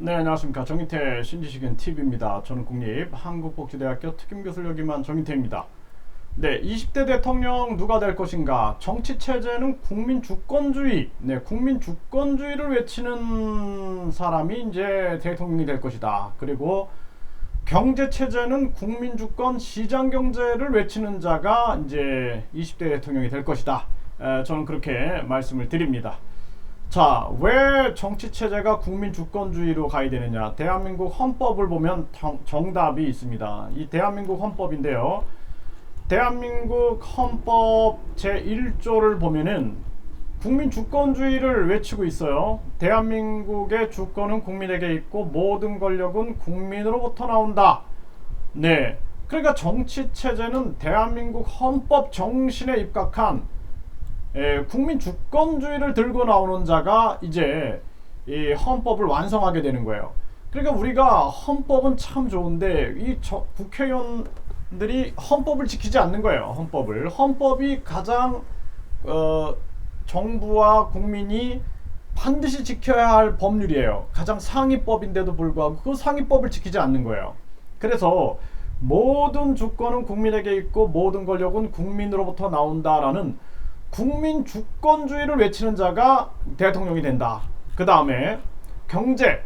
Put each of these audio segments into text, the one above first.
네, 안녕하십니까. 정인태 신지식인 TV입니다. 저는 국립한국복지대학교 특임교수를 역임한 정인태입니다. 네, 20대 대통령 누가 될 것인가? 정치 체제는 국민 주권주의, 국민 주권주의를 외치는 사람이 이제 대통령이 될 것이다. 그리고 경제 체제는 국민 주권 시장 경제를 외치는 자가 이제 20대 대통령이 될 것이다. 저는 그렇게 말씀을 드립니다. 자, 왜 정치체제가 국민주권주의로 가야 되느냐? 대한민국 헌법을 보면 정답이 있습니다. 이 대한민국 헌법인데요. 대한민국 헌법 제1조를 보면은 국민주권주의를 외치고 있어요. 대한민국의 주권은 국민에게 있고 모든 권력은 국민으로부터 나온다. 네. 그러니까 정치체제는 대한민국 헌법 정신에 입각한 국민 주권주의를 들고 나오는 자가 이제 이 헌법을 완성하게 되는 거예요. 그러니까 우리가 헌법은 참 좋은데 이 국회의원들이 헌법을 지키지 않는 거예요. 헌법이 가장 정부와 국민이 반드시 지켜야 할 법률이에요. 가장 상위법인데도 불구하고 그 상위법을 지키지 않는 거예요. 그래서 모든 주권은 국민에게 있고 모든 권력은 국민으로부터 나온다라는 국민 주권주의를 외치는 자가 대통령이 된다. 그 다음에 경제.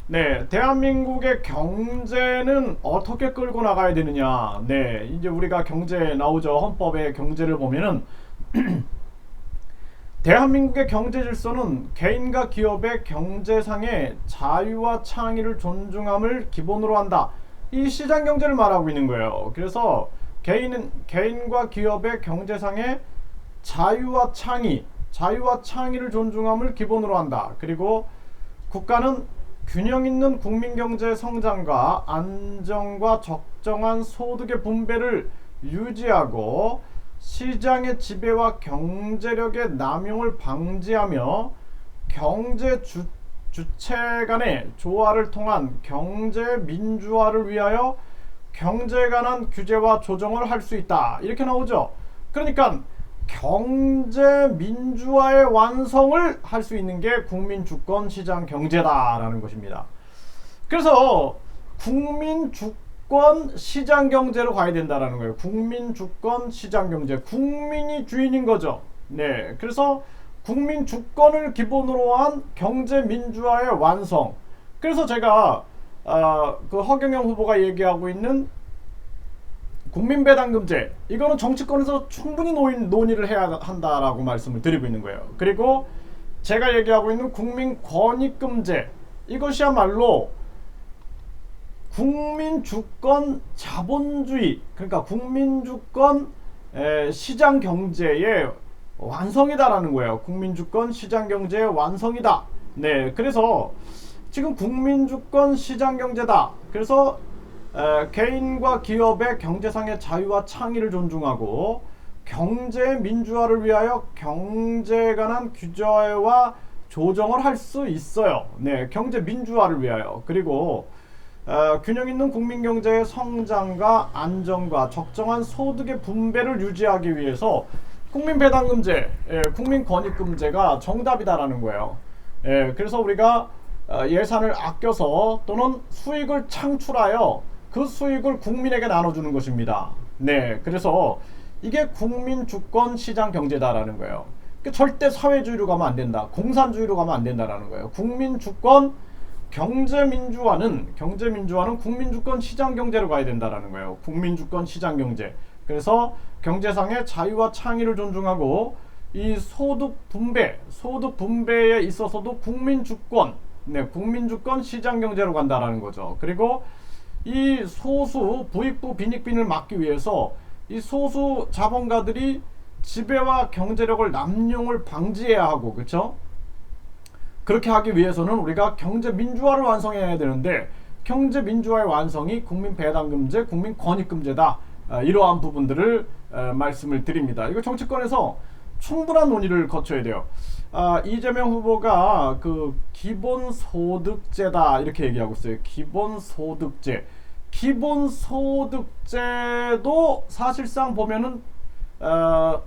네, 대한민국의 경제는 어떻게 끌고 나가야 되느냐. 네, 이제 우리가 경제 나오죠. 헌법의 경제를 보면은 대한민국의 경제 질서는 개인과 기업의 경제상의 자유와 창의를 존중함을 기본으로 한다. 이 시장 경제를 말하고 있는 거예요. 그래서 개인과 기업의 경제상의 자유와 창의를 존중함을 기본으로 한다. 그리고 국가는 균형 있는 국민 경제 성장과 안정과 적정한 소득의 분배를 유지하고 시장의 지배와 경제력의 남용을 방지하며 경제 주체 간의 조화를 통한 경제 민주화를 위하여 경제에 관한 규제와 조정을 할 수 있다. 이렇게 나오죠. 그러니까 경제 민주화의 완성을 할 수 있는 게 국민 주권 시장 경제다라는 것입니다. 그래서 국민 주권 시장 경제로 가야 된다라는 거예요. 국민 주권 시장 경제. 국민이 주인인 거죠. 네. 그래서 국민 주권을 기본으로 한 경제 민주화의 완성. 그래서 제가 그 허경영 후보가 얘기하고 있는 국민배당금제, 이거는 정치권에서 충분히 논의를 해야 한다라고 말씀을 드리고 있는 거예요. 그리고 제가 얘기하고 있는 국민권익금제, 이것이야말로 국민주권 자본주의, 그러니까 국민주권 시장 경제의 완성이다라는 거예요. 국민주권 시장 경제의 완성이다. 네, 그래서 지금 국민주권 시장 경제다. 그래서 개인과 기업의 경제상의 자유와 창의를 존중하고 경제 민주화를 위하여 경제에 관한 규제와 조정을 할 수 있어요. 네, 경제 민주화를 위하여. 그리고 균형 있는 국민 경제의 성장과 안정과 적정한 소득의 분배를 유지하기 위해서 국민배당금제, 국민권익금제가 정답이다라는 거예요. 그래서 우리가 예산을 아껴서 또는 수익을 창출하여 그 수익을 국민에게 나눠주는 것입니다. 네, 그래서 이게 국민 주권 시장 경제다라는 거예요. 절대 사회주의로 가면 안 된다. 공산주의로 가면 안 된다라는 거예요. 국민 주권 경제 민주화는 국민 주권 시장 경제로 가야 된다라는 거예요. 국민 주권 시장 경제. 그래서 경제상의 자유와 창의를 존중하고 이 소득 분배에 있어서도 국민 주권 시장 경제로 간다라는 거죠. 그리고 이 소수 부익부 빈익빈을 막기 위해서 이 소수 자본가들이 지배와 경제력을 남용을 방지해야 하고, 그렇죠? 그렇게 하기 위해서는 우리가 경제 민주화를 완성해야 되는데 경제 민주화의 완성이 국민배당금제, 국민권익금제다. 이러한 부분들을 말씀을 드립니다. 이거 정치권에서 충분한 논의를 거쳐야 돼요. 이재명 후보가 그 기본소득제다 이렇게 얘기하고 있어요. 기본소득제도 사실상 보면은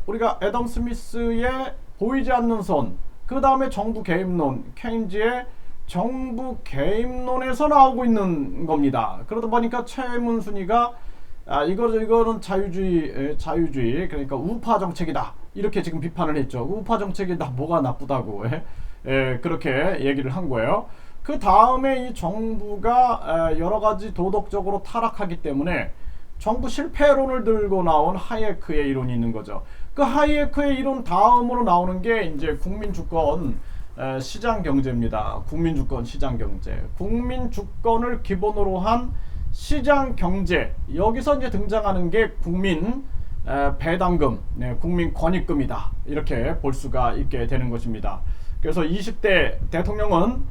우리가 애덤 스미스의 보이지 않는 선, 그 다음에 정부 개입론, 케인즈의 정부 개입론에서 나오고 있는 겁니다. 그러다 보니까 최문순위가 이거는 자유주의 그러니까 우파 정책이다 이렇게 지금 비판을 했죠. 우파 정책이다 뭐가 나쁘다고 그렇게 얘기를 한 거예요. 그 다음에 이 정부가 여러 가지 도덕적으로 타락하기 때문에 정부 실패론을 들고 나온 하예크의 이론이 있는 거죠. 그 하예크의 이론 다음으로 나오는 게 이제 국민주권 시장 경제입니다. 국민주권 시장 경제. 국민주권을 기본으로 한 시장 경제. 여기서 이제 등장하는 게 국민 배당금, 국민 권익금이다. 이렇게 볼 수가 있게 되는 것입니다. 그래서 20대 대통령은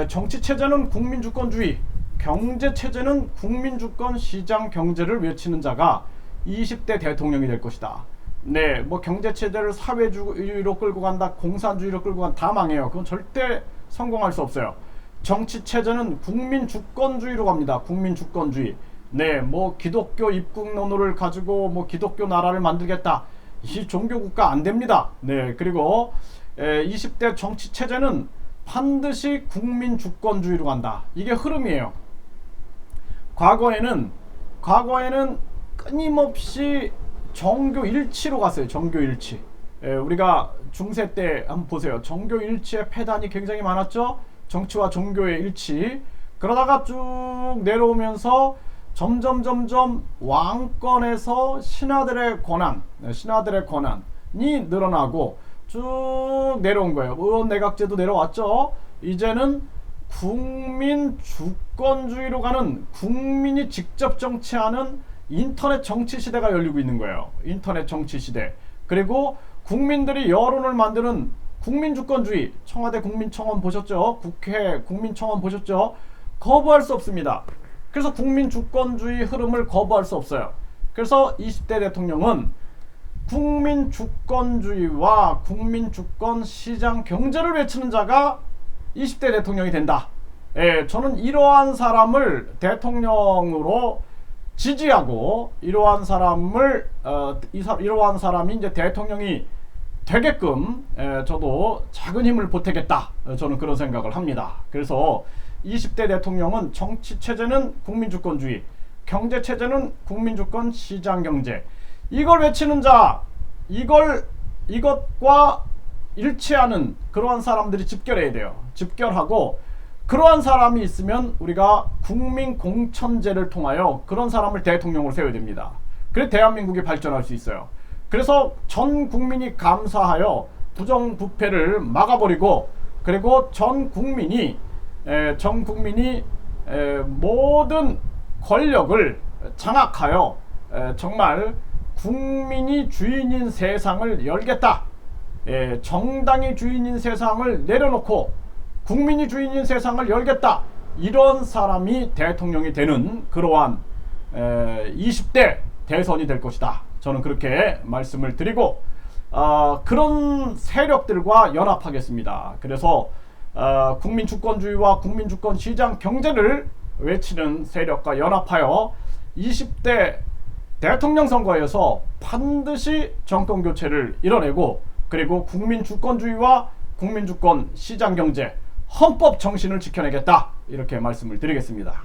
정치 체제는 국민주권주의, 경제 체제는 국민주권 시장 경제를 외치는 자가 20대 대통령이 될 것이다. 네, 뭐 경제 체제를 사회주의로 끌고 간다, 공산주의로 끌고 간다, 다 망해요. 그건 절대 성공할 수 없어요. 정치 체제는 국민주권주의로 갑니다. 국민주권주의. 네, 뭐 기독교 입국론을 가지고 뭐 기독교 나라를 만들겠다. 이 종교국가 안 됩니다. 네, 그리고 20대 정치 체제는 반드시 국민주권주의로 간다. 이게 흐름이에요. 과거에는 끊임없이 정교 일치로 갔어요. 정교 일치. 우리가 중세 때 한번 보세요. 정교 일치의 폐단이 굉장히 많았죠. 정치와 종교의 일치. 그러다가 쭉 내려오면서 점점 왕권에서 신하들의 권한이 늘어나고 쭉 내려온 거예요. 의원내각제도 내려왔죠. 이제는 국민 주권주의로 가는, 국민이 직접 정치하는 인터넷 정치 시대가 열리고 있는 거예요. 인터넷 정치 시대. 그리고 국민들이 여론을 만드는 국민주권주의. 청와대 국민청원 보셨죠? 국회 국민청원 보셨죠? 거부할 수 없습니다. 그래서 국민주권주의 흐름을 거부할 수 없어요. 그래서 20대 대통령은 국민주권주의와 국민주권 시장 경제를 외치는 자가 20대 대통령이 된다. 저는 이러한 사람을 대통령으로 지지하고 이러한 사람이 이제 대통령이 되게끔 저도 작은 힘을 보태겠다. 저는 그런 생각을 합니다. 그래서 20대 대통령은 정치 체제는 국민주권주의, 경제 체제는 국민주권 시장 경제. 이걸 외치는 자, 이것과 일치하는 그러한 사람들이 집결해야 돼요. 집결하고 그러한 사람이 있으면 우리가 국민공천제를 통하여 그런 사람을 대통령으로 세워야 됩니다. 그래야 대한민국이 발전할 수 있어요. 그래서 전 국민이 감사하여 부정부패를 막아버리고, 그리고 전 국민이 모든 권력을 장악하여 정말 국민이 주인인 세상을 열겠다. 정당이 주인인 세상을 내려놓고 국민이 주인인 세상을 열겠다. 이런 사람이 대통령이 되는 그러한 20대 대선이 될 것이다. 저는 그렇게 말씀을 드리고 그런 세력들과 연합하겠습니다. 그래서 국민주권주의와 국민주권 시장 경제를 외치는 세력과 연합하여 20대 대통령 선거에서 반드시 정권교체를 이뤄내고, 그리고 국민주권주의와 국민주권 시장 경제 헌법 정신을 지켜내겠다. 이렇게 말씀을 드리겠습니다.